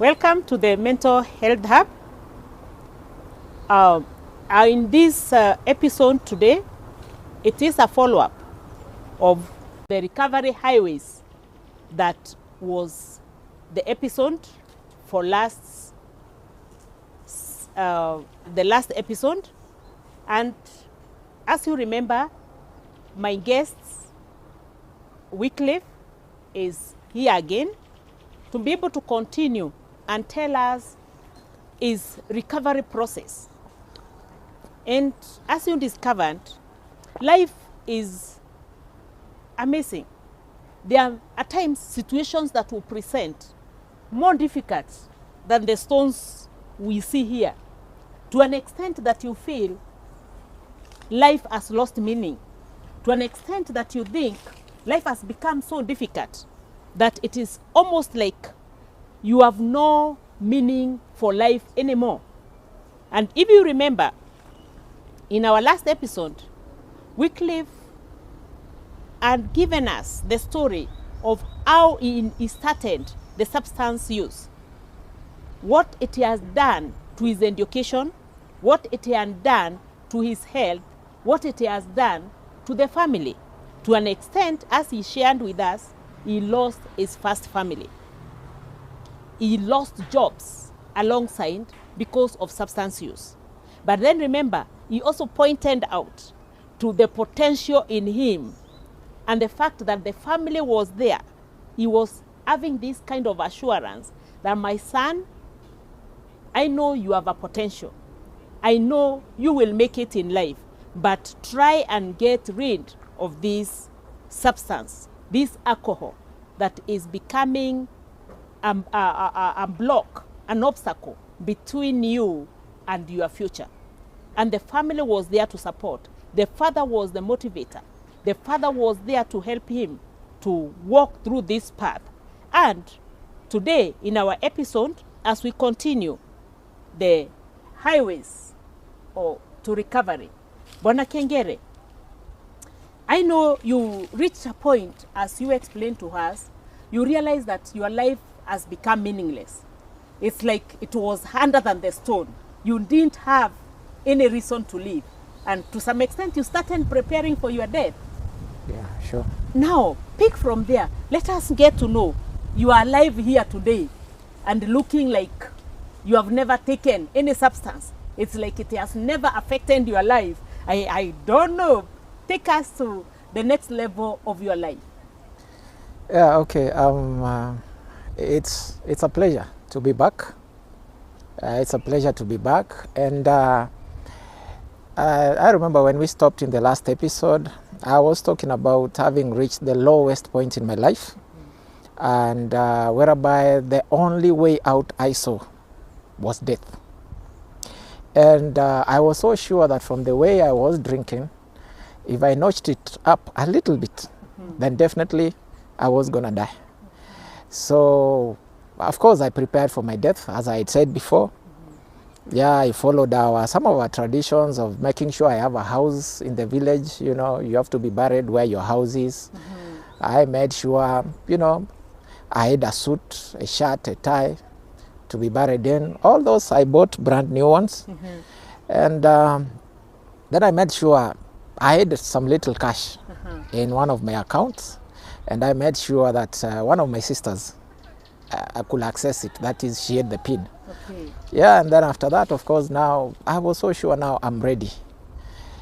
Welcome to the Mental Health Hub. In this episode today, it is a follow-up of the recovery highways that was the episode for the last episode. And as you remember, my guest, Wycliffe, is here again to be able to continue and tell us his recovery process. And as you discovered, life is amazing. There are at times situations that will present more difficult than the stones we see here, to an extent that you feel life has lost meaning, to an extent that you think life has become so difficult that it is almost like you have no meaning for life anymore. And if you remember, in our last episode, Wycliffe had given us the story of how he started the substance use, what it has done to his education, what it has done to his health, what it has done to the family. To an extent, as he shared with us, he lost his first family. He lost jobs alongside because of substance use. But then remember, he also pointed out to the potential in him and the fact that the family was there. He was having this kind of assurance that, my son, I know you have a potential. I know you will make it in life, but try and get rid of this substance, this alcohol that is becoming a block, an obstacle between you and your future. And the family was there to support. The father was the motivator. The father was there to help him to walk through this path. And today, in our episode, as we continue the highways to recovery, Bwana Kengere, I know you reached a point, as you explained to us, you realized that your life has become meaningless. It's like it was harder than the stone. You didn't have any reason to live. And to some extent, you started preparing for your death. Yeah, sure. Now, pick from there. Let us get to know you are alive here today and looking like you have never taken any substance. It's like it has never affected your life. I don't know. Take us to the next level of your life. Yeah, okay. It's a pleasure to be back. It's a pleasure to be back. And I remember when we stopped in the last episode, I was talking about having reached the lowest point in my life, and whereby the only way out I saw was death. And I was so sure that from the way I was drinking, if I notched it up a little bit, then definitely I was gonna die. So, of course, I prepared for my death, as I had said before. Yeah, I followed some of our traditions of making sure I have a house in the village. You know, you have to be buried where your house is. I made sure, I had a suit, a shirt, a tie to be buried in. All those I bought brand new ones. And then I made sure I had some little cash in one of my accounts. And I made sure that one of my sisters I could access it. That is, she had the PIN. Okay. Yeah, and then after that, of course, now I was so sure now I'm ready.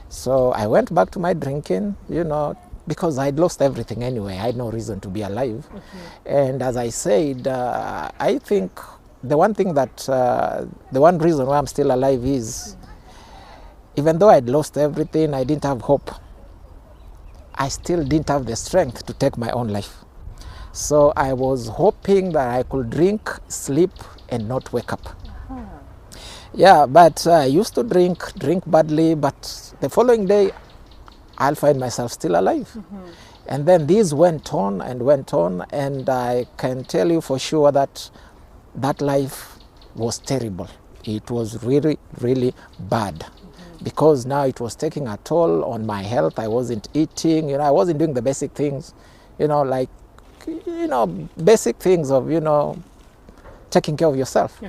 So I went back to my drinking, because I'd lost everything anyway. I had no reason to be alive. Okay. And as I said, I think the one thing that, the one reason why I'm still alive is, even though I'd lost everything, I didn't have hope. I still didn't have the strength to take my own life. So I was hoping that I could drink, sleep, and not wake up. Yeah, but I used to drink badly, but the following day, I'll find myself still alive. And then these went on, and I can tell you for sure that that life was terrible. It was really, really bad. Because now it was taking a toll on my health. I wasn't eating, I wasn't doing the basic things, basic things of, taking care of yourself.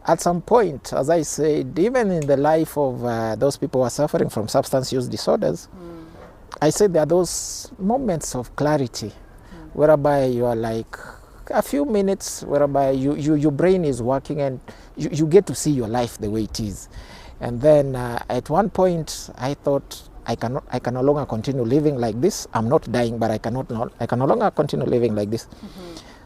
At some point, as I said, even in the life of those people who are suffering from substance use disorders, I said there are those moments of clarity whereby you are like a few minutes whereby your brain is working and you get to see your life the way it is. And then at one point I thought I can no longer continue living like this. I'm not dying, but I can no longer continue living like this.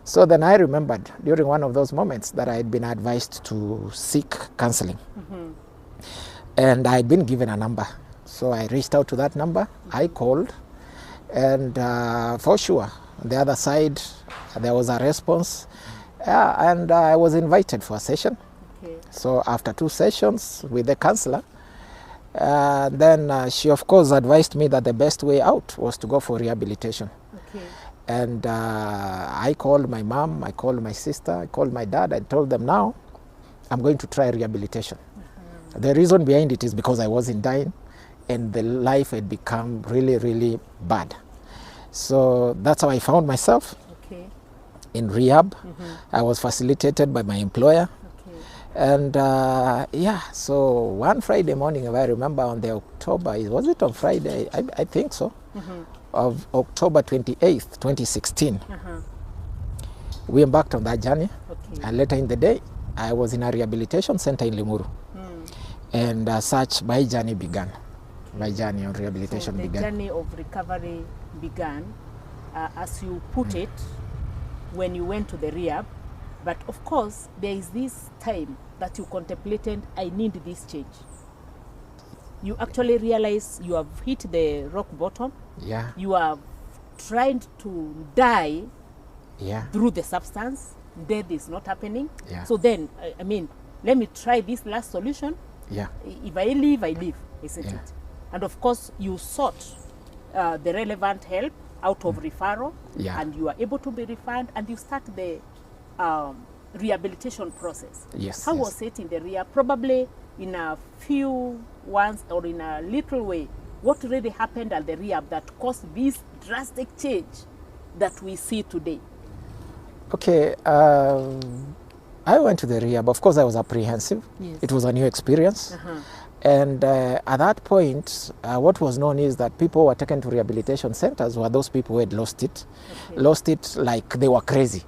So then I remembered during one of those moments that I had been advised to seek counseling. And I had been given a number. So I reached out to that number, I called, and for sure, on the other side, there was a response, and I was invited for a session. So after 2 sessions with the counselor, then she of course advised me that the best way out was to go for rehabilitation. And I called my mom, I called my sister, I called my dad. I told them, now I'm going to try rehabilitation. The reason behind it is because I wasn't dying and the life had become really, really bad. So that's how I found myself in rehab. I was facilitated by my employer. And yeah, so one Friday morning, if I remember, on the October, was it on Friday? I think so. Of October 28th, 2016. We embarked on that journey. And later in the day, I was in a rehabilitation center in Limuru. And as such, my journey began. My journey on rehabilitation began. The journey of recovery began, as you put it, when you went to the rehab. But of course, there is this time that you contemplated, I need this change. You actually realize you have hit the rock bottom. You are trying to die through the substance. Death is not happening. So then, I mean, let me try this last solution. If I live, I live, isn't it? And of course, you sought the relevant help out of referral, and you are able to be referred, and you start the rehabilitation process. How was it in the rehab? Probably in a few ones or in a little way, what really happened at the rehab that caused this drastic change that we see today? Okay, I went to the rehab. Of course, I was apprehensive. It was a new experience. And at that point, what was known is that people who were taken to rehabilitation centers were those people who had lost it. Lost it like they were crazy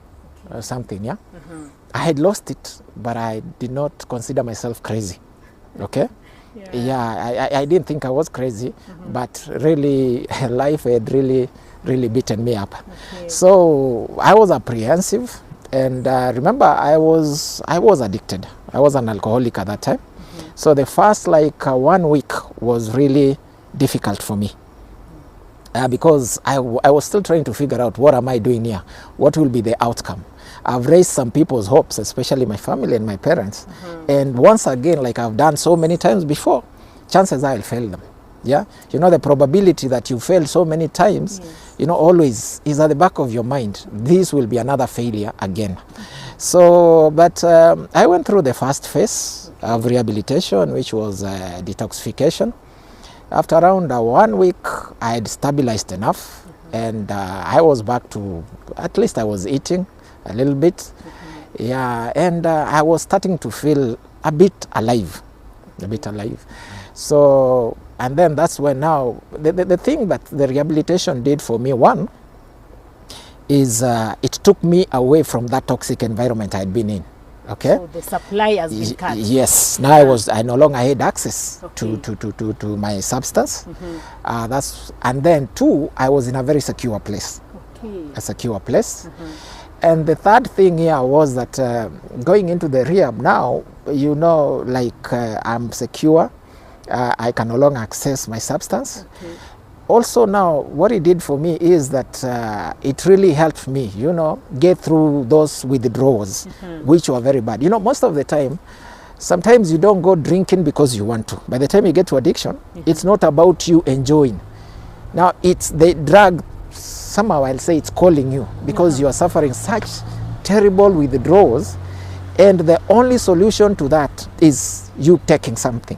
or something, I had lost it, but I did not consider myself crazy, I didn't think I was crazy, but really life had really beaten me up. So I was apprehensive, and remember, I was addicted. I was an alcoholic at that time. So the first 1 week was really difficult for me because I was still trying to figure out, what am I doing here? What will be the outcome? I've raised some people's hopes, especially my family and my parents. And once again, like I've done so many times before, chances are I'll fail them. You know, the probability that you fail so many times, you know, always is at the back of your mind. This will be another failure again. So, but I went through the first phase of rehabilitation, which was detoxification. After around 1 week, I had stabilized enough, and I was back to, at least I was eating a little bit. And I was starting to feel a bit alive. So, and then that's when now, the thing that the rehabilitation did for me, one, is it took me away from that toxic environment I had been in. So the supply has been cut. Yes, now I no longer had access to my substance. And then two, I was in a very secure place. A secure place. And the third thing here was that going into the rehab now, you know, like I'm secure. I can no longer access my substance. Also now, what it did for me is that it really helped me, you know, get through those withdrawals, which were very bad. You know, most of the time, sometimes you don't go drinking because you want to. By the time you get to addiction, it's not about you enjoying. Now, it's the drug, somehow I'll say it's calling you because you are suffering such terrible withdrawals, and the only solution to that is you taking something.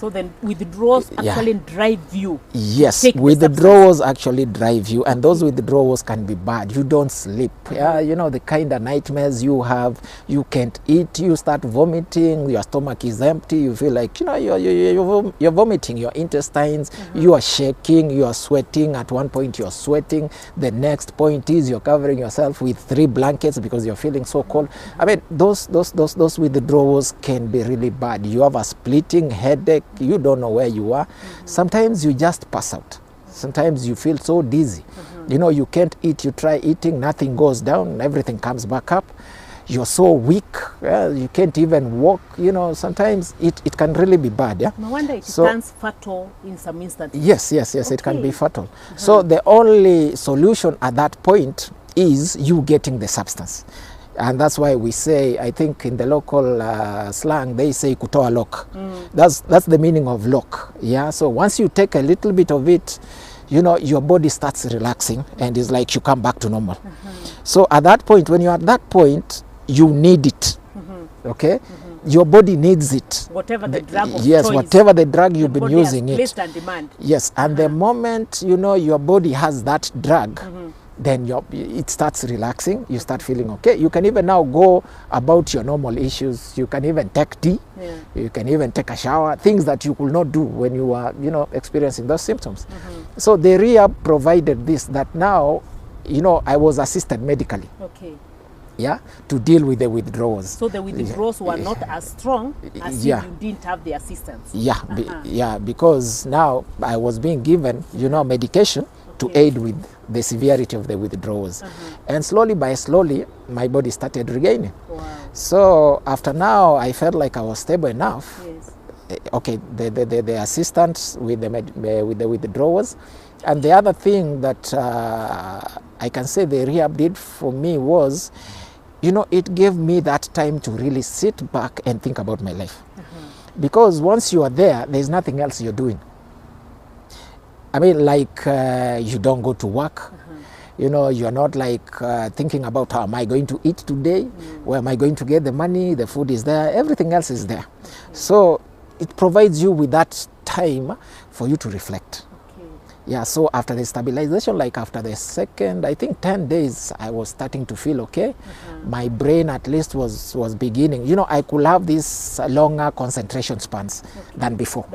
So then withdrawals actually drive you. Yes, withdrawals actually drive you, and those withdrawals can be bad. You don't sleep. Yeah, you know, the kind of nightmares you have. You can't eat. You start vomiting. Your stomach is empty. You feel like, you know, you're vomiting. Your intestines. You are shaking. You are sweating. At one point, you're sweating. The next point is you're covering yourself with 3 blankets because you're feeling so cold. I mean, those withdrawals can be really bad. You have a splitting headache. You don't know where you are. Sometimes you just pass out. Sometimes you feel so dizzy. You know, you can't eat. You try eating, nothing goes down, everything comes back up. You're so weak, you can't even walk. You know, sometimes it can really be bad. Yeah. No wonder it turns fatal in some instances. Yes, it can be fatal. So the only solution at that point is you getting the substance. And that's why we say, I think in the local slang, they say kutoa lock. That's the meaning of lock. Yeah. So once you take a little bit of it, you know, your body starts relaxing and it's like you come back to normal. So at that point, when you're at that point, you need it. Okay. Your body needs it. Whatever the drug of yes, choice, whatever the drug you've been using it. Placed on demand. Yes. And the moment, you know, your body has that drug, then it starts relaxing. You start feeling okay. You can even now go about your normal issues. You can even take tea. You can even take a shower. Things that you could not do when you were, you know, experiencing those symptoms. So the rehab provided this, that now, you know, I was assisted medically. Okay. Yeah, to deal with the withdrawals. So the withdrawals were not as strong as if you didn't have the assistance. Yeah, because now I was being given, you know, medication to aid with the severity of the withdrawals. And slowly by slowly, my body started regaining. Wow. So after now, I felt like I was stable enough. Yes. Okay, the assistance with the withdrawals. And the other thing that I can say the rehab did for me was, you know, it gave me that time to really sit back and think about my life. Because once you are there, there's nothing else you're doing. I mean, like you don't go to work. You know, you're not like thinking about how am I going to eat today? Where am I going to get the money? The food is there. Everything else is there. So it provides you with that time for you to reflect. Yeah, so after the stabilization, like after the second, I think 10 days, I was starting to feel okay. My brain at least was beginning. You know, I could have these longer concentration spans than before.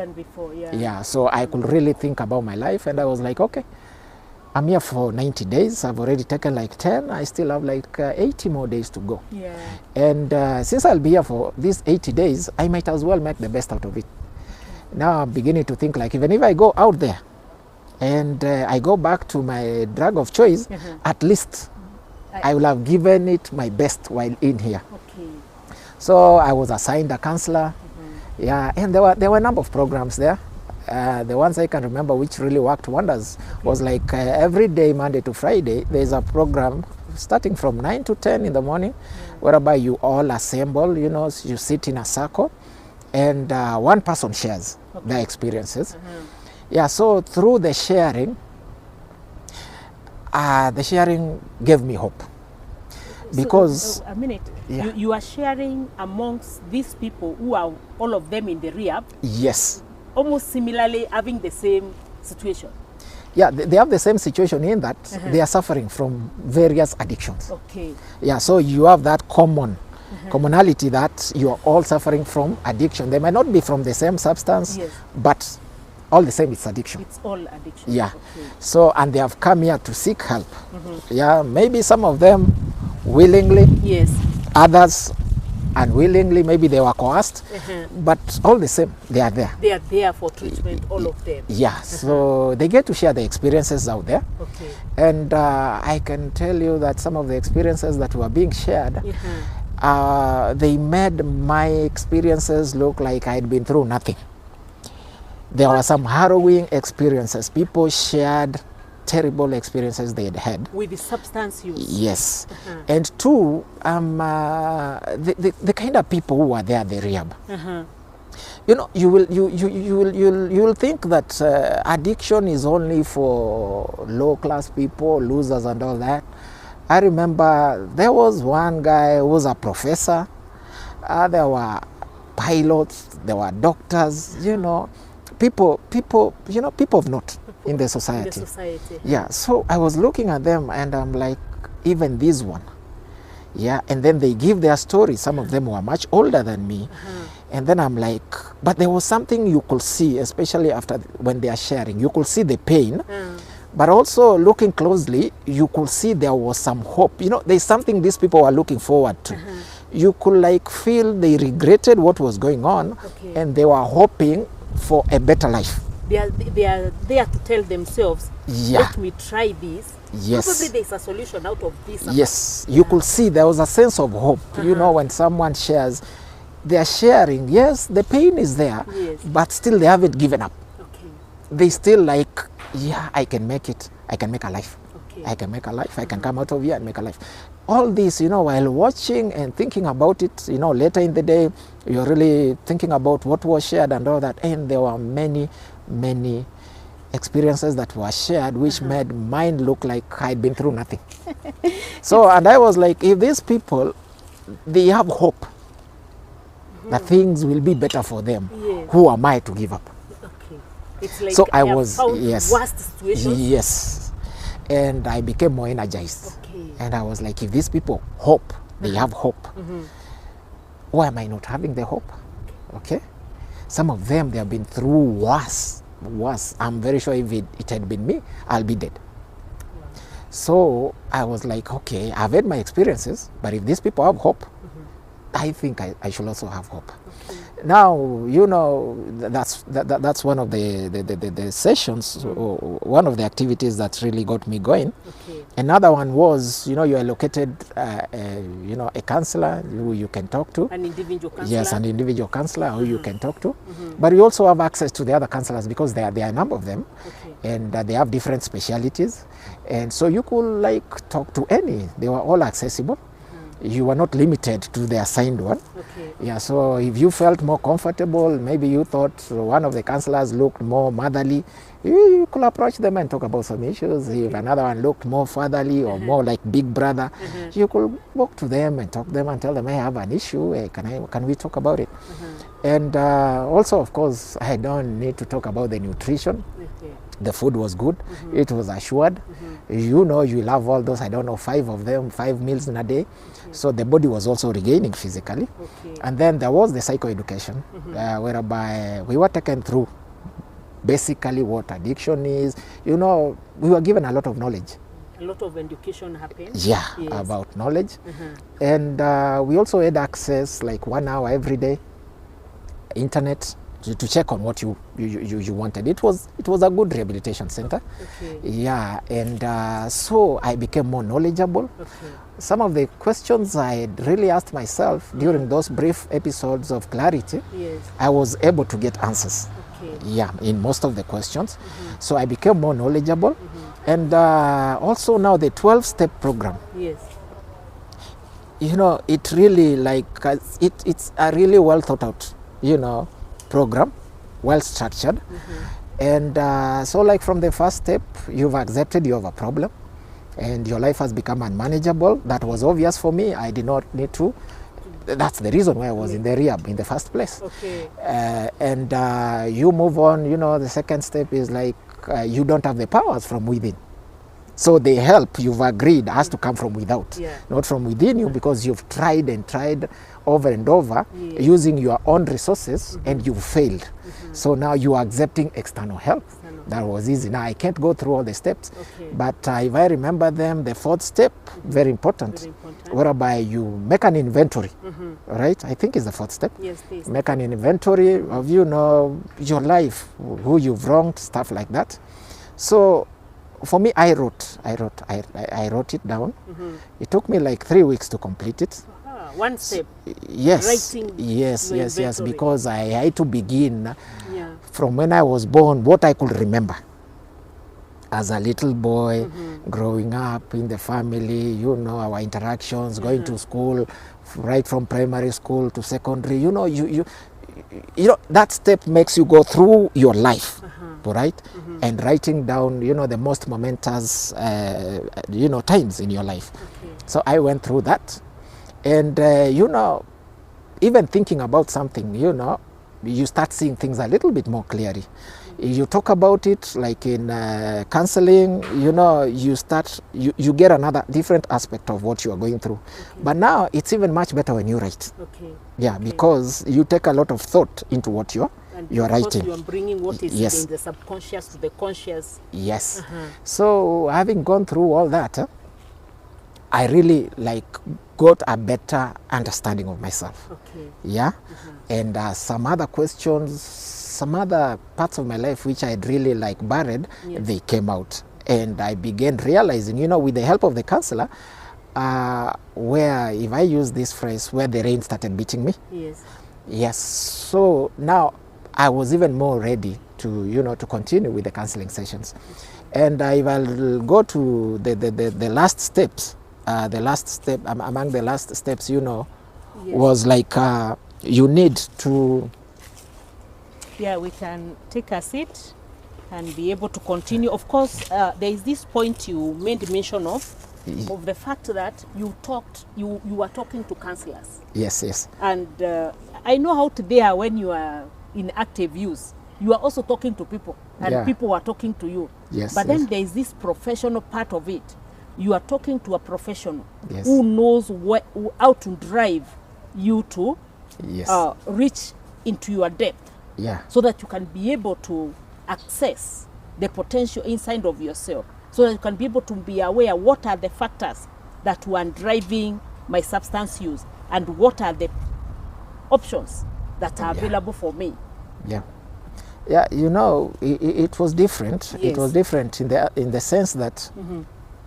Yeah, so I could really think about my life, and I was like, okay, I'm here for 90 days. I've already taken like 10. I still have like 80 more days to go. Yeah. And since I'll be here for these 80 days, I might as well make the best out of it. Now I'm beginning to think like, even if I go out there, and I go back to my drug of choice, at least I will have given it my best while in here. Okay. So I was assigned a counselor. Yeah, and there were a number of programs there. The ones I can remember which really worked wonders was like every day, Monday to Friday, there's a program starting from 9 to 10 in the morning, whereby you all assemble, you know, you sit in a circle, and one person shares their experiences. Yeah, so through the sharing gave me hope. Because so, a minute, you are sharing amongst these people who are all of them in the rehab? Yes. Almost similarly having the same situation? Yeah, they have the same situation in that they are suffering from various addictions. Okay. Yeah, so you have that commonality that you are all suffering from addiction. They might not be from the same substance, but all the same, it's addiction. It's all addiction. Yeah. Okay. So, and they have come here to seek help. Yeah, maybe some of them willingly. Yes. Others unwillingly. Maybe they were coerced. But all the same, they are there. They are there for treatment, all of them. Yeah. So they get to share the experiences out there. Okay. And I can tell you that some of the experiences that were being shared, they made my experiences look like I'd been through nothing. There were some harrowing experiences. People shared terrible experiences they had had. With the substance use? Yes. And two, the kind of people who are there at the rehab. You know, you will think that addiction is only for low-class people, losers and all that. I remember there was one guy who was a professor. There were pilots, there were doctors, people of note in the society. Yeah, so I was looking at them and I'm like, even this one. Yeah, and then they give their story. Some of them were much older than me. And then I'm like, but there was something you could see, especially after when they are sharing. You could see the pain, but also looking closely, you could see there was some hope. There's something these people were looking forward to. You could feel they regretted what was going on, and they were hoping for a better life. They are there to tell themselves, let me try this. Yes. Probably there's a solution out of this. Yes, you could see there was a sense of hope. When someone shares, they are sharing. Yes, the pain is there, but still they haven't given up. They still I can make it. I can make a life. I can make a life. I can come out of here and make a life. All this, while watching and thinking about it, later in the day, you're really thinking about what was shared and all that. And there were many, many experiences that were shared which made mine look like I'd been through nothing. So, and I was like, if these people, they have hope that things will be better for them, who am I to give up? It's like so I was worst situations. Yes, and I became more energized. And I was like, if these people hope, they have hope, why am I not having the hope? Okay, some of them, they have been through worse. I'm very sure if it had been me, I'll be dead. So I was like, okay, I've had my experiences, but if these people have hope, I think I should also have hope. Now, that's one of the sessions, one of the activities that really got me going. Another one was, you allocated, a counselor who you can talk to. An individual counselor? Yes, an individual counselor who you can talk to. But you also have access to the other counselors because there are a number of them. And they have different specialities. And so you could talk to any. They were all accessible. You were not limited to the assigned one. Yeah, so if you felt more comfortable, maybe you thought one of the counselors looked more motherly, you could approach them and talk about some issues. If another one looked more fatherly or more like big brother, you could walk to them and talk to them and tell them, I have an issue, can we talk about it? And also, of course, I don't need to talk about the nutrition. The food was good. It was assured. You love all those, 5 meals in a day. So the body was also regaining physically. And then there was the psychoeducation, whereby we were taken through basically what addiction is. We were given a lot of knowledge. A lot of education happened. Yeah, about knowledge. And we also had access 1 hour every day, internet, to check on what you wanted. It was a good rehabilitation center. Yeah, and so I became more knowledgeable. Some of the questions I had really asked myself during those brief episodes of clarity, I was able to get answers. Yeah, in most of the questions. So I became more knowledgeable. And also now the 12-step program. It really it's a really well thought out, program, well structured. And so from the first step, you've accepted you have a problem and your life has become unmanageable. That was obvious for me. I did not need to. That's the reason why I was in the rehab in the first place. And you move on. The second step is you don't have the powers from within. So the help you've agreed has to come from without, not from within you, because you've tried and tried over and over using your own resources and you've failed. So now you are accepting external help. That was easy. Now I can't go through all the steps, but if I remember them, the fourth step, very important, whereby you make an inventory, right? I think it's the fourth step. Yes, please. Make an inventory of, your life, who you've wronged, stuff like that. So for me, I wrote it down. It took me 3 weeks to complete it. One step. Yes. Writing. Yes, because I had to begin from when I was born, what I could remember as a little boy, growing up in the family, our interactions, going to school, right from primary school to secondary, that step makes you go through your life, right? And writing down, the most momentous, times in your life. So I went through that. And, even thinking about something, you know, you start seeing things a little bit more clearly. You talk about it like in counseling, you know, you get another different aspect of what you are going through. Okay. But now it's even much better when you write. Okay. Yeah, Okay. because you take a lot of thought into what you're writing. You are bringing what is Yes. in the subconscious to the conscious. Yes. Uh-huh. So having gone through all that, I really like got a better understanding of myself. Okay. Yeah. And some other questions, some other parts of my life which I had really like buried, Yes. they came out. And I began realizing, you know, with the help of the counselor, where, if I use this phrase, where the rain started beating me. Yes. Yes. So now I was even more ready to, you know, to continue with the counseling sessions. And if I'll go to the last steps, the last step, among the last steps, you know, Yes. was like you need to... Yeah, we can take a seat and be able to continue. Of course, there is this point you made mention of the fact that you were talking to counselors. Yes, yes. And I know how they are when you are in active use. You are also talking to people, and Yeah. people are talking to you. Yes, But then yes. there is this professional part of it. You are talking to a professional Yes. who knows how to drive you to Yes. reach into your depth, Yeah. so that you can be able to access the potential inside of yourself, so that you can be able to be aware what are the factors that were driving my substance use, and what are the options that are Yeah. available for me. Yeah. Yeah, you know, it was different. Yes. It was different in the sense that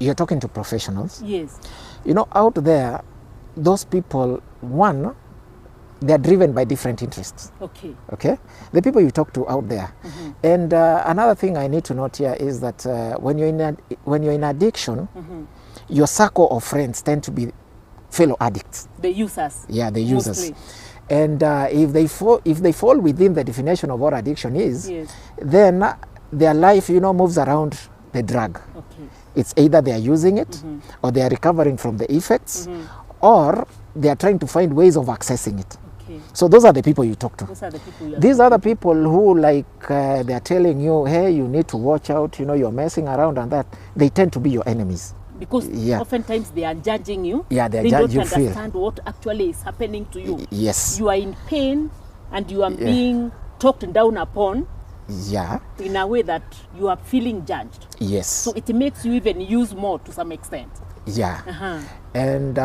you're talking to professionals. Yes. You know, out there, those people, one, they are driven by different interests. Okay. Okay, the people you talk to out there. And another thing I need to note here is that when you're in addiction, your circle of friends tend to be fellow addicts. The users. Yeah, the users. Mostly. And if they fall within the definition of what addiction is, Yes. then their life, you know, moves around the drug. Okay. It's either they are using it, or they are recovering from the effects, or they are trying to find ways of accessing it. Okay. So those are the people you talk to. Those are the people you are These are the people who, like, they are telling you, hey, you need to watch out, you know, you're messing around and that. They tend to be your enemies. Because Yeah. oftentimes they are judging you. Yeah, they don't you feel. understand what actually is happening to you. Yes. You are in pain, and you are being talked down upon Yeah. in a way that you are feeling judged. Yes. So it makes you even use more to some extent. Yeah. Uh-huh. And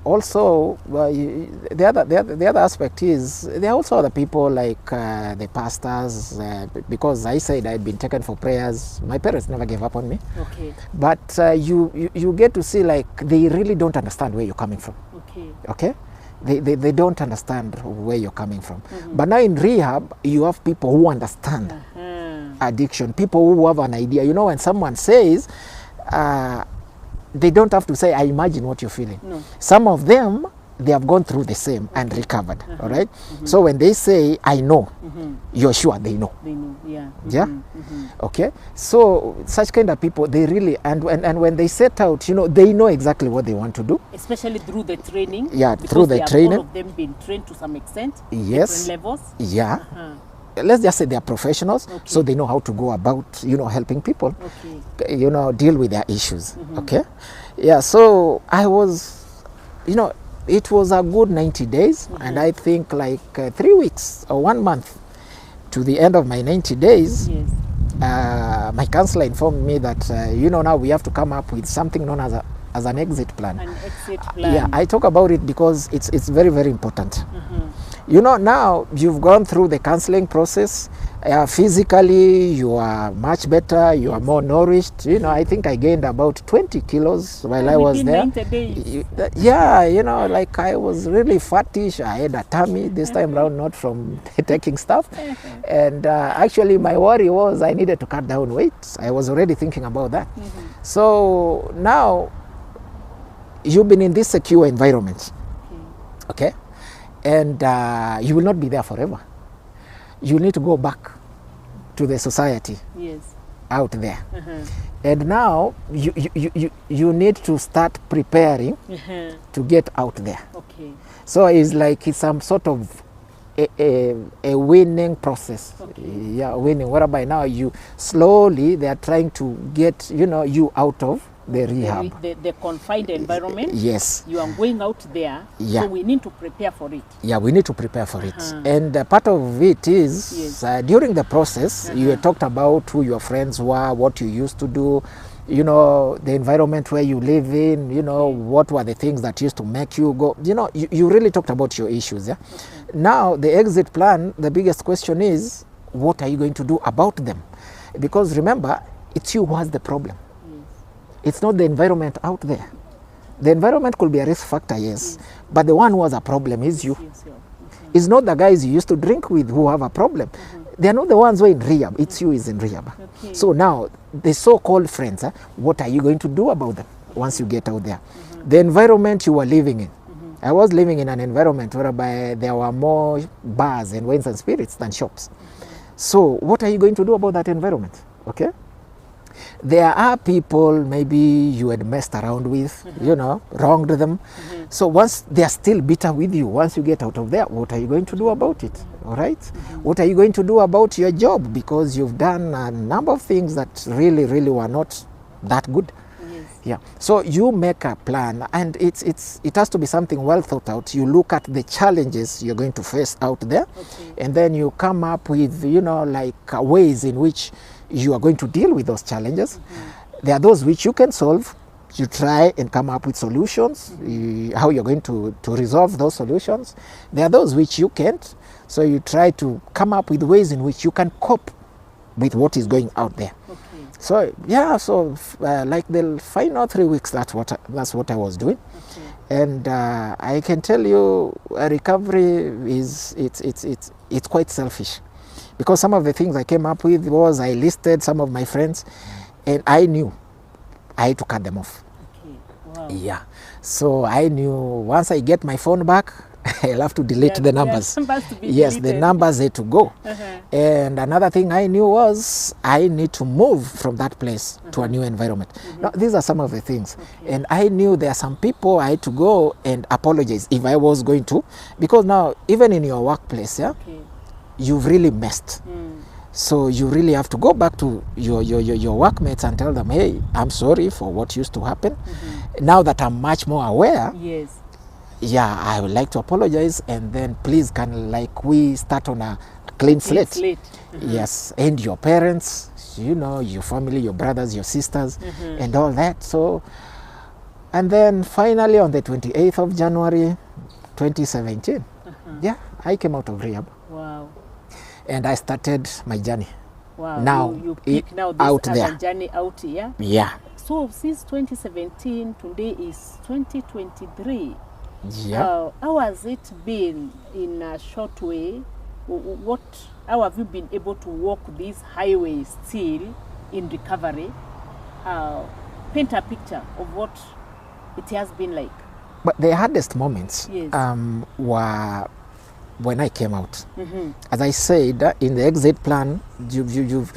also, the other aspect is there are also other people like the pastors, because I said I'd been taken for prayers. My parents never gave up on me. Okay. But you get to see, like, they really don't understand where you're coming from. Okay. Okay? They don't understand where you're coming from. But now in rehab, you have people who understand addiction, people who have an idea. You know, when someone says, they don't have to say, I imagine what you're feeling. No. Some of them, they have gone through the same and recovered. All right? So when they say, I know, you're sure they know. They know, yeah. Yeah? Okay? So such kind of people, they really, and when they set out, you know, they know exactly what they want to do. Especially through the training. Yeah, because through the they have training. all of them been trained to some extent. Yes. Different levels. Yeah. Let's just say they are professionals, Okay. so they know how to go about, you know, helping people, Okay. you know, deal with their issues. Okay? Yeah, so I was, you know, it was a good 90 days, and I think like 3 weeks or 1 month to the end of my 90 days, Yes. my counselor informed me that, you know, now we have to come up with something known as an exit plan. An exit plan. Yeah, I talk about it because it's very, very important. You know, now you've gone through the counseling process. Physically, you are much better. You are more nourished. You know, I think I gained about 20 kilos while I was Within there. 90 days. Yeah, you know, like I was really fattish. I had a tummy this time round, not from taking stuff. And actually, my worry was I needed to cut down weight. I was already thinking about that. So now you've been in this secure environment. Okay? And you will not be there forever. You need to go back to the society Yes. out there. And now you need to start preparing to get out there. Okay. So it's like it's some sort of a winning process. Okay. Yeah, winning. Whereby now you slowly they are trying to get you out of the rehab. The confined environment. Yes. You are going out there. Yeah. So we need to prepare for it. Yeah, we need to prepare for it. And part of it is during the process, you talked about who your friends were, what you used to do, the environment where you live in, what were the things that used to make you go, you really talked about your issues. Yeah. Okay. Now, the exit plan, the biggest question is, what are you going to do about them? Because remember, it's you who has the problem. It's not the environment out there. The environment could be a risk factor, yes, but the one who has a problem is you. It's not the guys you used to drink with who have a problem. They are not the ones who are in rehab. It's you is in rehab. Okay. So now, the so-called friends, what are you going to do about them once you get out there? The environment you were living in. I was living in an environment whereby there were more bars and wines and spirits than shops. So what are you going to do about that environment? Okay? There are people maybe you had messed around with, wronged them. So once they are still bitter with you, once you get out of there, what are you going to do about it? All right? What are you going to do about your job? Because you've done a number of things that really, really were not that good. Yeah. So you make a plan, and it has to be something well thought out. You look at the challenges you're going to face out there, and then you come up with, ways in which you are going to deal with those challenges. There are those which you can solve. You try and come up with solutions, how you're going to resolve those solutions. There are those which you can't. So you try to come up with ways in which you can cope with what is going out there. So yeah, like the final 3 weeks, that's what I was doing. And I can tell you, recovery it's quite selfish, because some of the things I came up with was I listed some of my friends, and I knew I had to cut them off. Wow. Yeah, so I knew once I get my phone back, I'll have to delete the numbers. Yes, the numbers had to go. And another thing I knew was I need to move from that place to a new environment. Now, these are some of the things. And I knew there are some people I had to go and apologize if I was going to. Because now, even in your workplace, you've really messed. So you really have to go back to your workmates and tell them, hey, I'm sorry for what used to happen. Now that I'm much more aware, yeah, I would like to apologize, and then please can we start on a clean slate. Yes, and your parents, your family, your brothers, your sisters, and all that. So, and then finally on the 28th of January, 2017, yeah, I came out of rehab. Wow. And I started my journey. Wow. Now, you pick now this out as there. a journey out here. Yeah. So since 2017, today is 2023. Yeah. How has it been in a short way? How have you been able to walk these highways still in recovery? Paint a picture of what it has been like. But the hardest moments Yes. were when I came out. As I said, in the exit plan, you've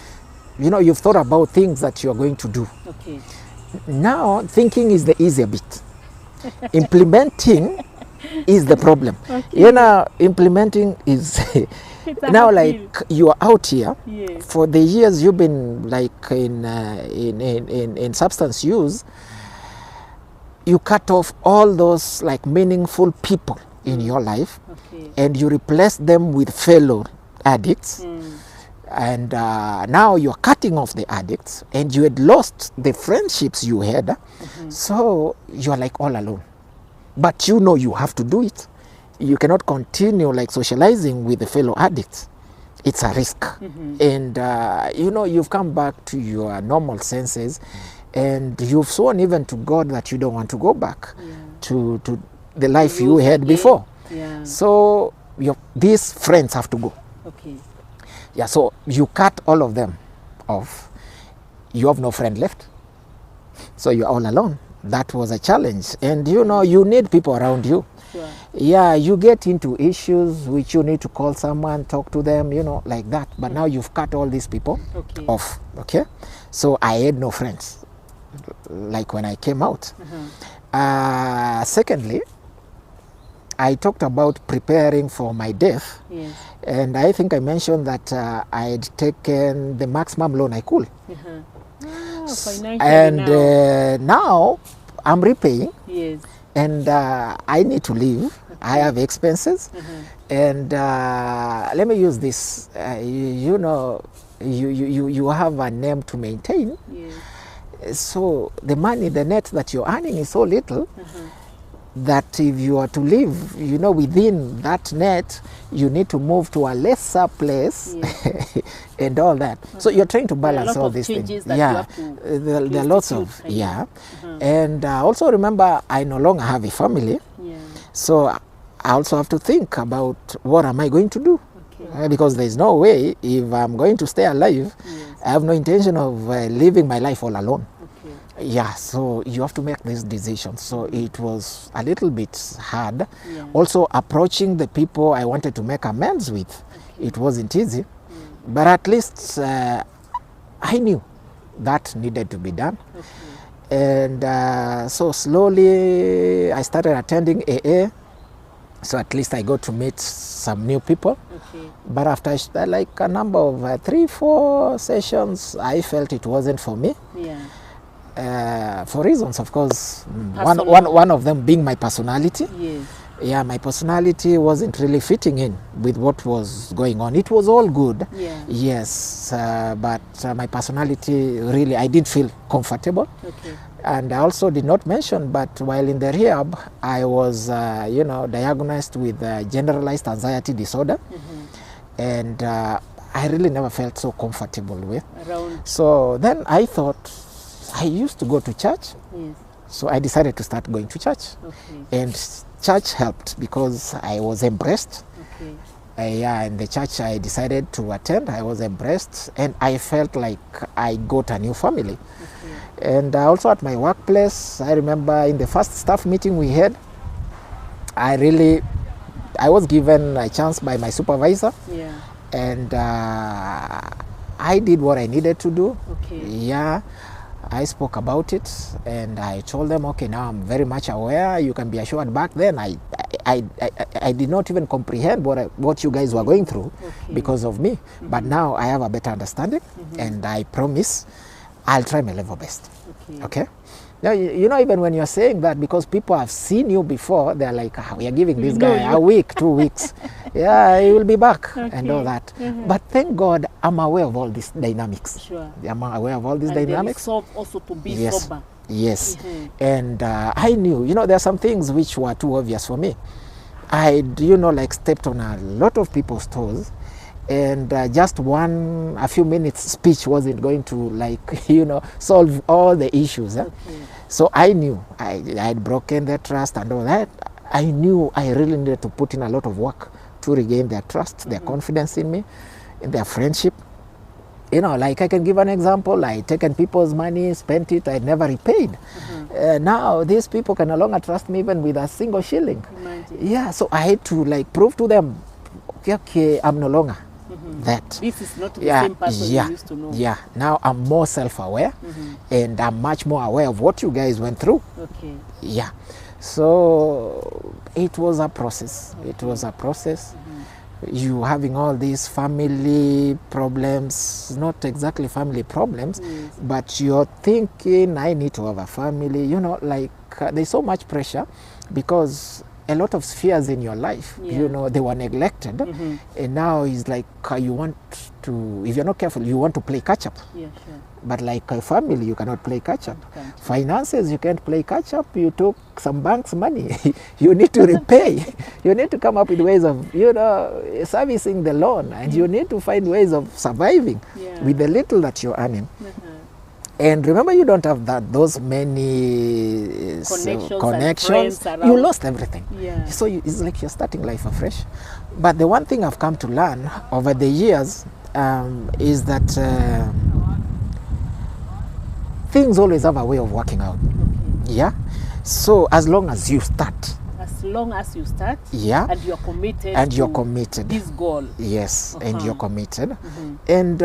thought about things that you're going to do. Okay. Now, thinking is the easier bit. Implementing is the problem. Implementing is now you are out here. Yes. For the years you've been in substance use, you cut off all those meaningful people in your life, and you replace them with fellow addicts. And now you're cutting off the addicts, and you had lost the friendships you had. So you're all alone. But you have to do it. You cannot continue socializing with the fellow addicts. It's a risk. And you've come back to your normal senses, and you've sworn even to God that you don't want to go back to the life you had before. Yeah. So these friends have to go. Okay. Yeah, so you cut all of them off. You have no friend left. So you're all alone. that was a challenge. And you know, you need people around you. Sure. Yeah, you get into issues which you need to call someone, talk to them, you know, like that. But now you've cut all these people off, okay? So I had no friends, like when I came out. Secondly, I talked about preparing for my death. Yes. And I think I mentioned that I had taken the maximum loan I could. And now I'm repaying. Yes. And I need to live. I have expenses. And let me use this. You know, you have a name to maintain. Yes. So the money, the net that you're earning is so little that if you are to live, you know, within that net, you need to move to a lesser place. Yes. And all that. So you're trying to balance all these things. Yeah, there are lots of, and also remember, I no longer have a family. Yeah. So I also have to think about what am I going to do? Because there's no way, if I'm going to stay alive, I have no intention of living my life all alone. Yeah, so you have to make these decisions. So it was a little bit hard. Also approaching the people I wanted to make amends with, it wasn't easy. But at least I knew that needed to be done. And so slowly I started attending AA. So at least I got to meet some new people. But after like a number of 3-4 sessions, I felt it wasn't for me. For reasons, of course. One of them being my personality. Yes. Yeah, my personality wasn't really fitting in with what was going on. It was all good, yes, but my personality really, I didn't feel comfortable. And I also did not mention, but while in the rehab, I was, you know, diagnosed with generalized anxiety disorder. And I really never felt so comfortable with. So then I thought, I used to go to church. So I decided to start going to church. And church helped because I was embraced. Yeah, in the church I decided to attend. I was embraced and I felt like I got a new family. And also at my workplace, I remember in the first staff meeting we had, I was given a chance by my supervisor. And I did what I needed to do. Yeah. I spoke about it and I told them, okay, now I'm very much aware. You can be assured back then I did not even comprehend what you guys were going through because of me. But now I have a better understanding and I promise I'll try my level best. Okay? Now, you know, even when you're saying that, because people have seen you before, they're like, we are giving this guy a week, 2 weeks. Yeah, he will be back and all that. But thank God I'm aware of all these dynamics. I'm aware of all these dynamics. Also to be sober. Yes. And I knew, you know, there are some things which were too obvious for me. I, you know, like stepped on a lot of people's toes. And just a few minutes speech wasn't going to, like, you know, solve all the issues. So I knew I had broken their trust and all that. I knew I really needed to put in a lot of work to regain their trust, their confidence in me, in their friendship. You know, like I can give an example. I taken people's money, spent it, I never repaid. Now these people can no longer trust me even with a single shilling. Yeah, so I had to, like, prove to them, okay, I'm no longer that. This is not the same person you used to know. Yeah, now I'm more self-aware and I'm much more aware of what you guys went through. Yeah, so it was a process. It was a process. You having all these family problems, not exactly family problems, but you're thinking, I need to have a family, you know, like there's so much pressure because a lot of spheres in your life, you know, they were neglected. And now it's like you want to, if you're not careful, you want to play catch up. But like a family, you cannot play catch up. Finances, you can't play catch up. You took some bank's money. You need to repay. You need to come up with ways of, you know, servicing the loan. And you need to find ways of surviving with the little that you're earning. And remember, you don't have those many connections. You lost everything. So it's like you're starting life afresh. But the one thing I've come to learn over the years is that things always have a way of working out. Yeah. So as long as you start, As long as you start, yeah, and you're committed, and you're to committed, this goal. yes, and you're committed. Mm-hmm. And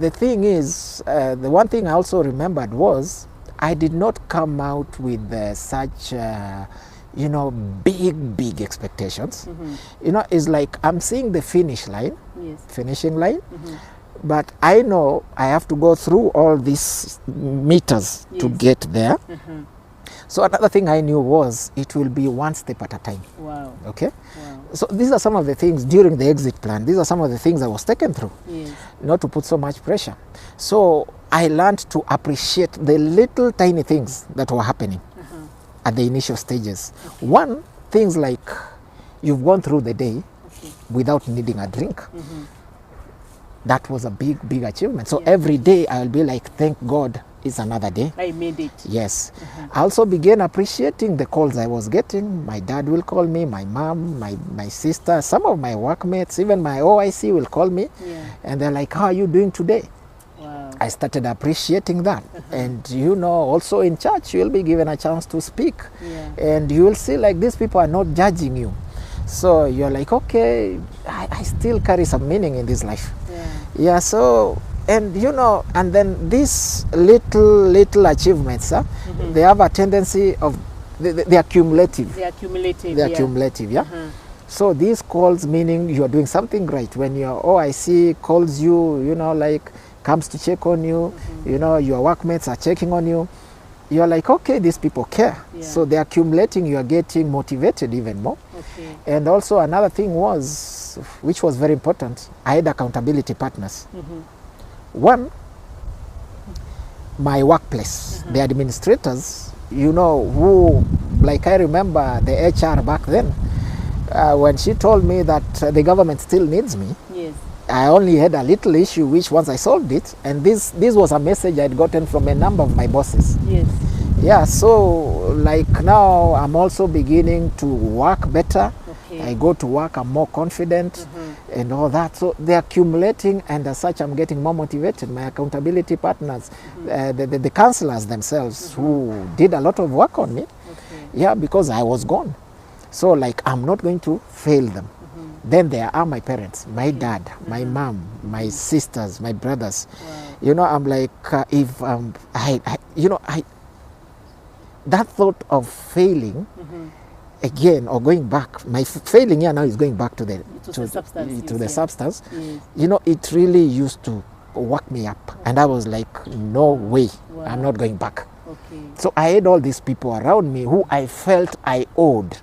the thing is, the one thing I also remembered was I did not come out with such you know, big expectations. Mm-hmm. You know, it's like I'm seeing the finish line, Yes. finishing line, Mm-hmm. but I know I have to go through all these meters to Yes. get there. Mm-hmm. So another thing I knew was it will be one step at a time. Wow. Okay. Wow. So these are some of the things during the exit plan. These are some of the things I was taken through, Yes. not to put so much pressure. So I learned to appreciate the little tiny things that were happening at the initial stages. One, things like you've gone through the day without needing a drink. That was a big achievement. So every day I'll be like, thank God it's another day. I made it. Yes. I also began appreciating the calls I was getting. My dad will call me, my mom, my sister, some of my workmates, even my OIC will call me. Yeah. And they're like, how are you doing today? Wow. I started appreciating that. And you know, also in church, you'll be given a chance to speak. Yeah. And you will see like these people are not judging you. So you're like, okay, I still carry some meaning in this life. Yeah. Yeah, so, and you know, and then these little achievements, they have a tendency of, they are cumulative. They are cumulative. They are yeah. cumulative, yeah? So these calls meaning you are doing something right. When your OIC calls you, you know, like comes to check on you, you know, your workmates are checking on you, you're like, okay, these people care. Yeah. So they are accumulating, you are getting motivated even more. Okay. And also another thing was, which was very important, I had accountability partners. One, my workplace, the administrators, you know, who, like I remember the HR back then, when she told me that the government still needs me, Yes. I only had a little issue, which once I solved it, and this was a message I'd gotten from a number of my bosses. Yes. Yeah, so like now I'm also beginning to work better. Okay. I go to work, I'm more confident and all that. So they're accumulating, and as such I'm getting more motivated. My accountability partners, the counselors themselves who did a lot of work on me, yeah, because I was gone. So like I'm not going to fail them. Then there are my parents, my dad, my mom, my sisters, my brothers. Wow. You know, I'm like, if you know, that thought of failing again or going back, my failing here now is going back to the substance. Yes. You know, it really used to work me up, and I was like, no way, I'm not going back. Okay. So I had all these people around me who I felt I owed.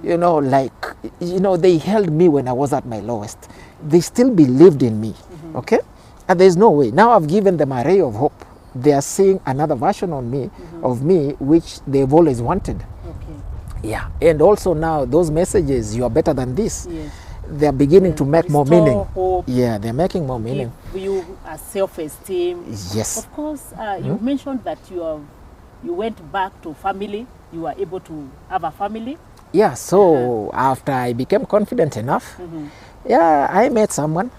You know, like, you know, they held me when I was at my lowest. They still believed in me, okay? And there's no way. Now I've given them a ray of hope. They are seeing another version of me, which they've always wanted. Okay. Yeah, and also now those messages, you are better than this, Yes. they're beginning to make more Restore meaning. hope. Yeah, they're making more meaning. Give you a self-esteem. Yes. Of course, you mentioned that you went back to family. You were able to have a family. Yeah, so after I became confident enough, yeah, I met someone,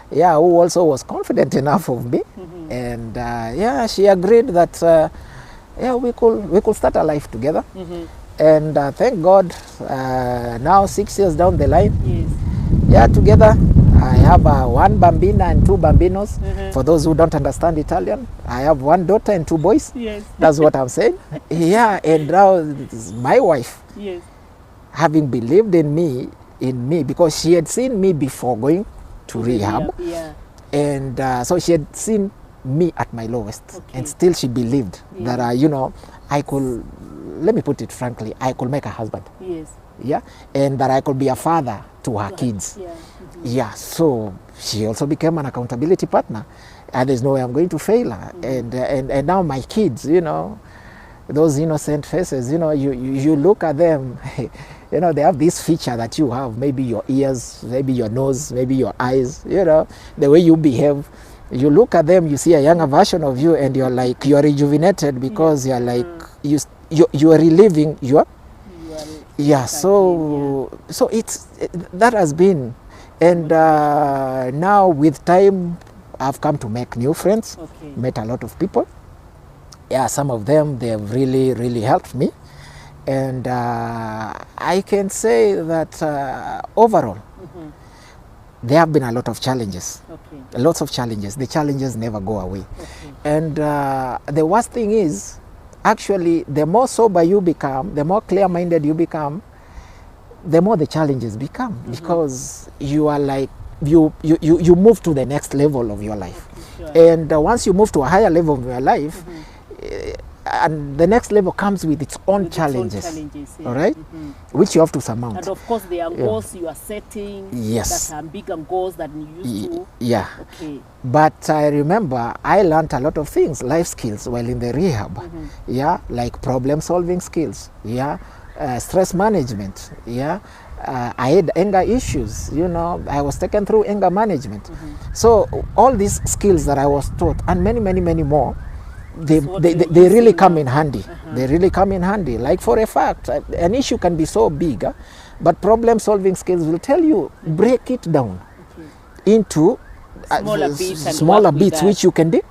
yeah, who also was confident enough of me, and yeah, she agreed that yeah, we could start a life together, and thank God, now 6 years down the line, Yes. yeah, together. I have one bambina and two bambinos. For those who don't understand Italian, I have one daughter and two boys. Yes. That's what I'm saying. Yeah, and now my wife, Yes. having believed in me, because she had seen me before going to rehab, Yeah. and so she had seen me at my lowest, and still she believed that you know, I could, let me put it frankly, I could make a husband. Yes. Yeah, and that I could be a father to her kids. Yeah. Yeah, so she also became an accountability partner, and there's no way I'm going to fail her. And now my kids, you know, those innocent faces, you know, you look at them, you know, they have this feature that you have, maybe your ears, maybe your nose, maybe your eyes, you know, the way you behave. You look at them, you see a younger version of you, and you're like, you're rejuvenated because you're like, you are reliving your, yeah, so it's, that has been, and now with time, I've come to make new friends, met a lot of people, Yeah, some of them, they have really, really helped me. And I can say that overall, there have been a lot of challenges. Lots of challenges. The challenges never go away. And the worst thing is, actually, the more sober you become, the more clear-minded you become, the more the challenges become, because you are like, you move to the next level of your life. And once you move to a higher level of your life, and the next level comes with its own challenges, all right, which you have to surmount. And of course, there are goals you are setting that are bigger goals than you used to. Yeah. But I remember I learned a lot of things, life skills, while in the rehab. Yeah, like problem-solving skills. Yeah, stress management. Yeah. I had anger issues, you know, I was taken through anger management. So all these skills that I was taught, and many, many, many more, they really come in handy. They really come in handy. Like, for a fact, an issue can be so big, but problem solving skills will tell you, break it down into smaller bits which you can do.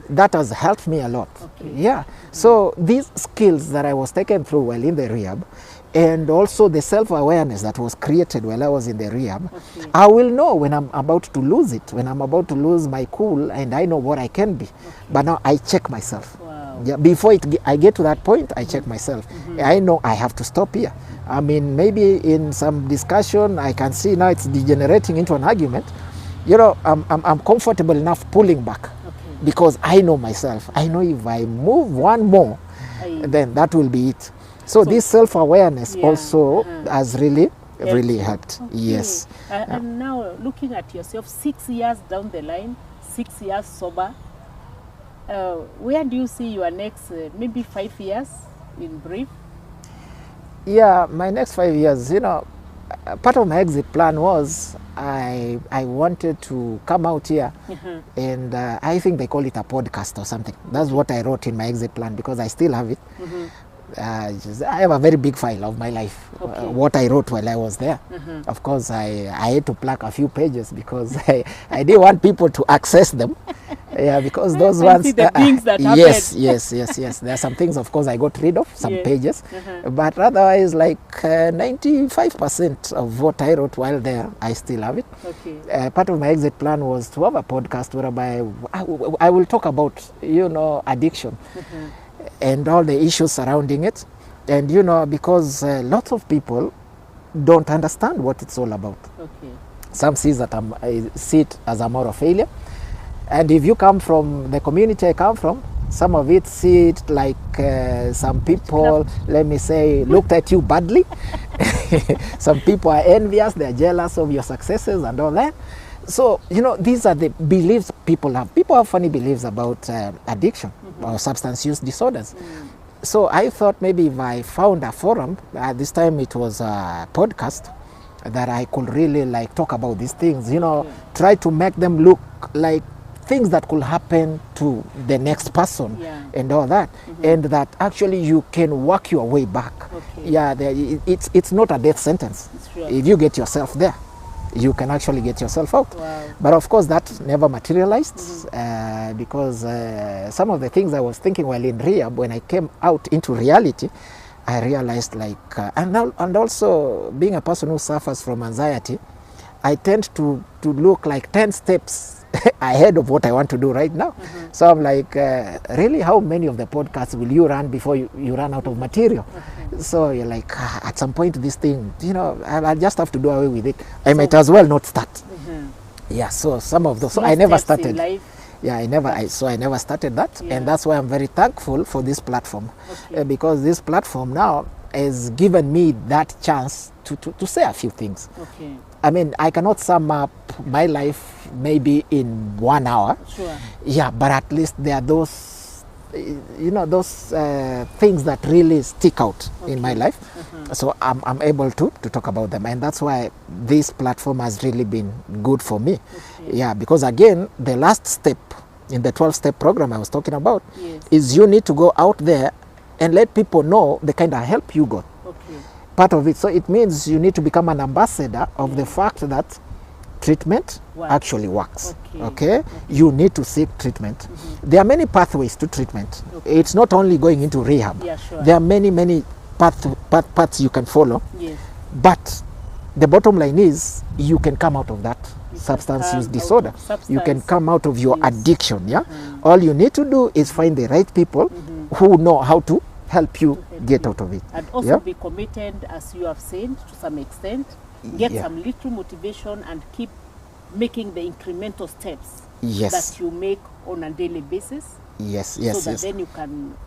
That has helped me a lot. Yeah. So these skills that I was taken through while in the rehab, and also the self-awareness that was created while I was in the rehab, I will know when I'm about to lose it, when I'm about to lose my cool, and I know what I can be. But now I check myself. Yeah, before I get to that point, I check myself. I know I have to stop here. I mean, maybe in some discussion, I can see now it's degenerating into an argument. You know, I'm comfortable enough pulling back, because I know myself. I know if I move one more, then that will be it. So this self-awareness also has really helped. Yes. And now, looking at yourself 6 years down the line, 6 years sober, where do you see your next, maybe 5 years in brief? Yeah, my next 5 years, you know, part of my exit plan was I wanted to come out here and I think they call it a podcast or something. That's what I wrote in my exit plan, because I still have it. I have a very big file of my life, what I wrote while I was there. Of course, I had to plug a few pages because I didn't want people to access them. Yeah, because those ones. See the things that yes. There are some things, of course, I got rid of, some pages. But otherwise, like 95% of what I wrote while there, I still have it. Part of my exit plan was to have a podcast whereby I will talk about, you know, addiction. And all the issues surrounding it. And, you know, because lots of people don't understand what it's all about. Some see it as a moral failure. And if you come from the community I come from, some of it see it like some people, let me say, looked at you badly. Some people are envious, they're jealous of your successes and all that. So, you know, these are the beliefs people have. People have funny beliefs about addiction or substance use disorders. So I thought maybe if I found a forum, this time it was a podcast, that I could really like talk about these things, you know, try to make them look like things that could happen to the next person and all that, and that actually you can work your way back. Yeah, it's not a death sentence. If you get yourself there, you can actually get yourself out. But of course that never materialized because some of the things I was thinking while in rehab, when I came out into reality, I realized like, and also being a person who suffers from anxiety, I tend to look like 10 steps ahead of what I want to do right now. So I'm like, really, how many of the podcasts will you run before you run out of material? So you're like, at some point this thing, you know, I just have to do away with it. I might as well not start. Yeah, so some of those, so I never started. Yeah, I never started that, and that's why I'm very thankful for this platform, because this platform now has given me that chance to say a few things. I mean, I cannot sum up my life maybe in 1 hour. Yeah, but at least there are those, you know, those things that really stick out in my life. So I'm able to talk about them, and that's why this platform has really been good for me. Yeah, because again, the last step in the 12-step program I was talking about is you need to go out there and let people know the kind of help you got. Part of it. So it means you need to become an ambassador of the fact that treatment Works. actually works. Okay. Okay? You need to seek treatment. There are many pathways to treatment. Okay. It's not only going into rehab. Yeah, sure. There are many paths you can follow. Yes. But the bottom line is you can come out of that substance use disorder. You can come out of your addiction. Yeah. All you need to do is find the right people who know how to help you get out of it. And also be committed, as you have said, to some extent. Get some little motivation and keep making the incremental steps that you make on a daily basis. Yes. So that then you can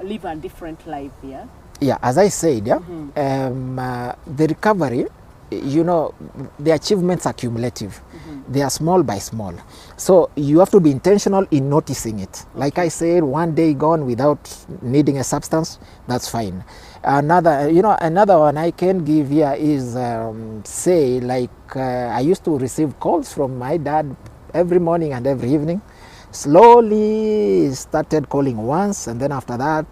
live a different life. Yeah. Yeah. As I said, the recovery, you know, the achievements are cumulative. They are small by small. So you have to be intentional in noticing it. Like I said, one day gone without needing a substance, that's fine. Another one I can give here is, I used to receive calls from my dad every morning and every evening. Slowly started calling once, and then after that,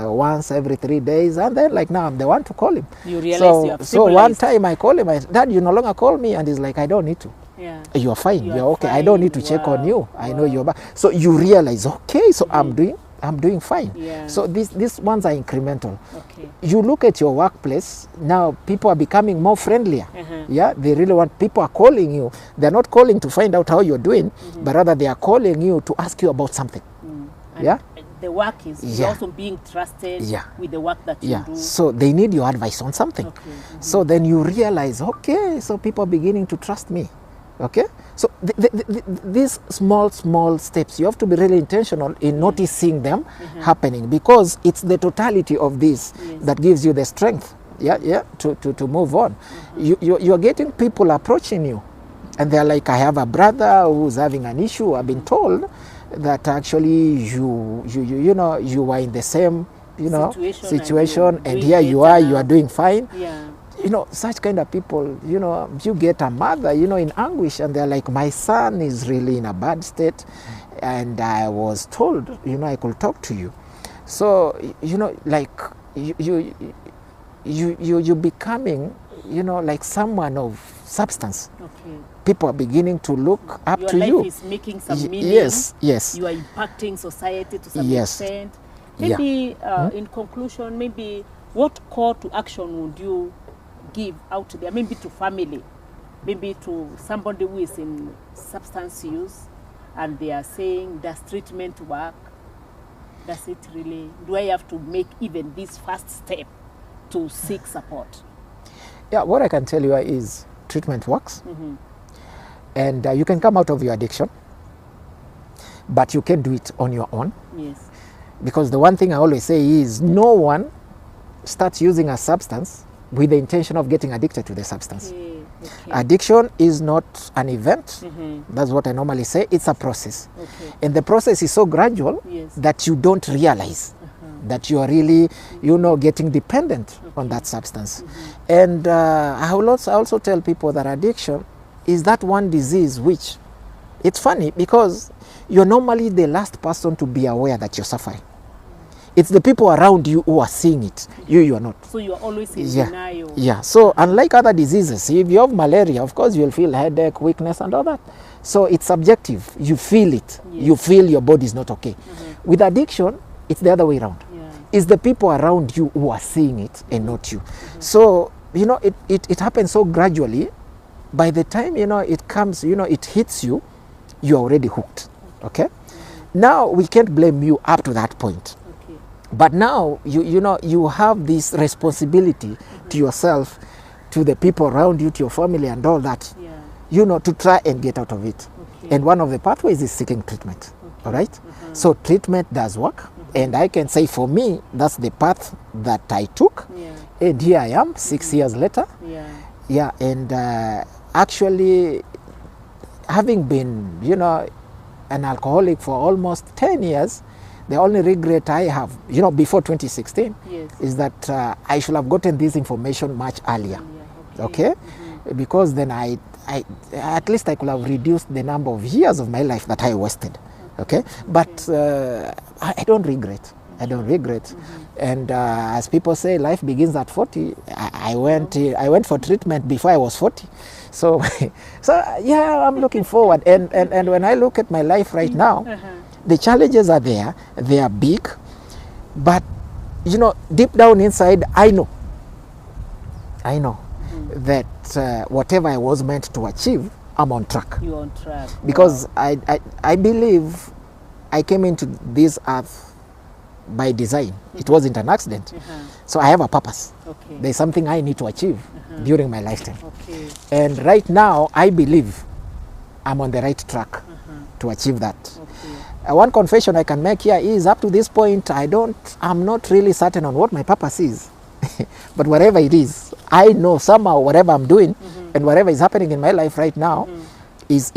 once every 3 days, and then like now I'm the one to call him. You realize you have so one time I call him, Dad, you no longer call me, and he's like, I don't need to. Yeah. You're fine. You're okay. Fine. I don't need to check on you. I know you're back. So you realize, okay, so I'm doing fine. Yeah. So these ones are incremental. Okay. You look at your workplace now, people are becoming more friendlier. Yeah, they really want, people are calling you. They're not calling to find out how you're doing, but rather they are calling you to ask you about something. And the work is also being trusted with the work that you do. So they need your advice on something. Okay. So then you realize, okay, so people are beginning to trust me. Okay, so these small steps, you have to be really intentional in noticing them happening, because it's the totality of this that gives you the strength, to move on. You're getting people approaching you, and they're like, I have a brother who's having an issue. I've been told that actually you are in the same situation, and here you are doing fine. Yeah. You know, such kind of people, you know, you get a mother, you know, in anguish, and they're like, my son is really in a bad state, and I was told, you know, I could talk to you. So, you know, like you becoming, you know, like someone of substance. Okay. People are beginning to look up to you. Your life is making some meaning. Yes. You are impacting society to some extent. Maybe in conclusion, maybe what call to action would you give out there, maybe to family, maybe to somebody who is in substance use, and they are saying, does treatment work? Does it really, do I have to make even this first step to seek support? Yeah, what I can tell you is treatment works, and you can come out of your addiction, but you can do it on your own. Yes. Because the one thing I always say is, no one starts using a substance with the intention of getting addicted to the substance. Okay. Addiction is not an event. That's what I normally say. It's a process. Okay. And the process is so gradual that you don't realize that you are really, you know, getting dependent on that substance. And I will also tell people that addiction is that one disease which, it's funny because you're normally the last person to be aware that you're suffering. It's the people around you who are seeing it. You are not. So you are always in denial. Yeah. So unlike other diseases, if you have malaria, of course you'll feel headache, weakness, and all that. So it's subjective. You feel it. You feel your body is not okay. With addiction, it's the other way around. It's the people around you who are seeing it and not you. So, you know, it happens so gradually. By the time, you know, it comes, you know, it hits you, you're already hooked. Okay? Now, we can't blame you up to that point. But now, you know, you have this responsibility to yourself, to the people around you, to your family and all that, you know, to try and get out of it. And one of the pathways is seeking treatment. All right? So treatment does work. And I can say for me, that's the path that I took. And here I am, 6 years later. And actually, having been, you know, an alcoholic for almost 10 years, the only regret I have, you know, before 2016, is that I should have gotten this information much earlier. Okay? Because then I at least I could have reduced the number of years of my life that I wasted. Okay? But I don't regret. I don't regret. And as people say, life begins at 40. I went for treatment before I was 40. So, yeah, I'm looking forward. And when I look at my life right now, the challenges are there. They are big. But, you know, deep down inside, I know that whatever I was meant to achieve, I'm on track. You're on track. Because I believe I came into this earth by design. It wasn't an accident. So I have a purpose. Okay. There's something I need to achieve during my lifetime. Okay. And right now, I believe I'm on the right track to achieve that. Okay. One confession I can make here is, up to this point, I'm not really certain on what my purpose is. But whatever it is, I know somehow whatever I'm doing and whatever is happening in my life right now it's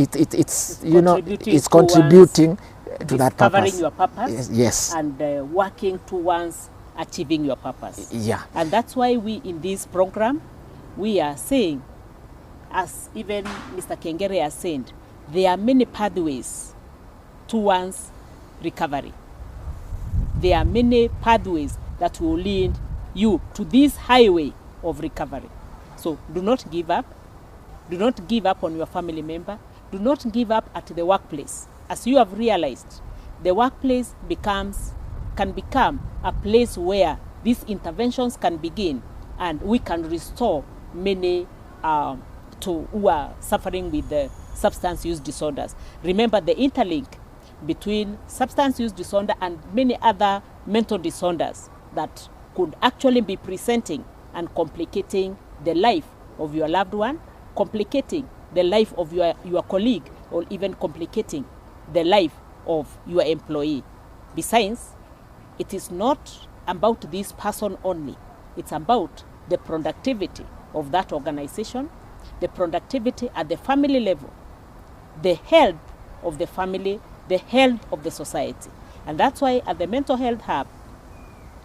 contributing to that purpose. Discovering your purpose. Yes. And working towards achieving your purpose. Yeah. And that's why we, in this program, we are saying, as even Mr. Kengere has said, there are many pathways towards recovery. There are many pathways that will lead you to this highway of recovery. So do not give up. Do not give up on your family member. Do not give up at the workplace. As you have realized, the workplace can become a place where these interventions can begin, and we can restore many who are suffering with the substance use disorders. Remember the interlink between substance use disorder and many other mental disorders that could actually be presenting and complicating the life of your loved one, complicating the life of your colleague, or even complicating the life of your employee. Besides, it is not about this person only. It's about the productivity of that organization, the productivity at the family level, the health of the family, the health of the society. And that's why at the Mental Health Hub,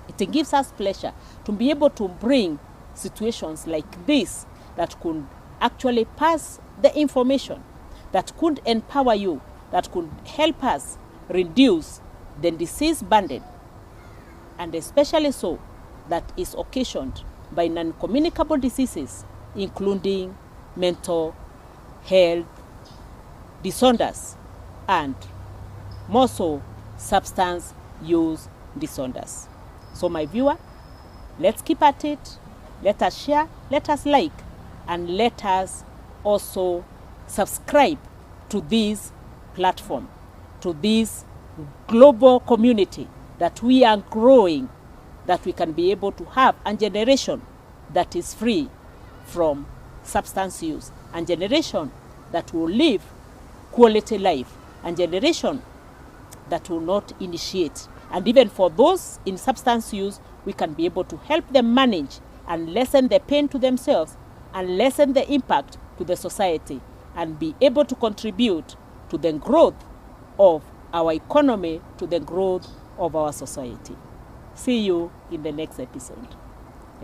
it gives us pleasure to be able to bring situations like this that could actually pass the information, that could empower you, that could help us reduce the disease burden, and especially so that is occasioned by non-communicable diseases, including mental health disorders and more so substance use disorders. So my viewer, let's keep at it. Let us share, let us like, and let us also subscribe to this platform, to this global community that we are growing, that we can be able to have a generation that is free from substance use, and generation that will live quality life, and generation that will not initiate. And even for those in substance use, we can be able to help them manage and lessen the pain to themselves and lessen the impact to the society, and be able to contribute to the growth of our economy, to the growth of our society. See you in the next episode.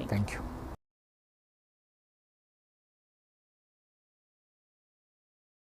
Thank you.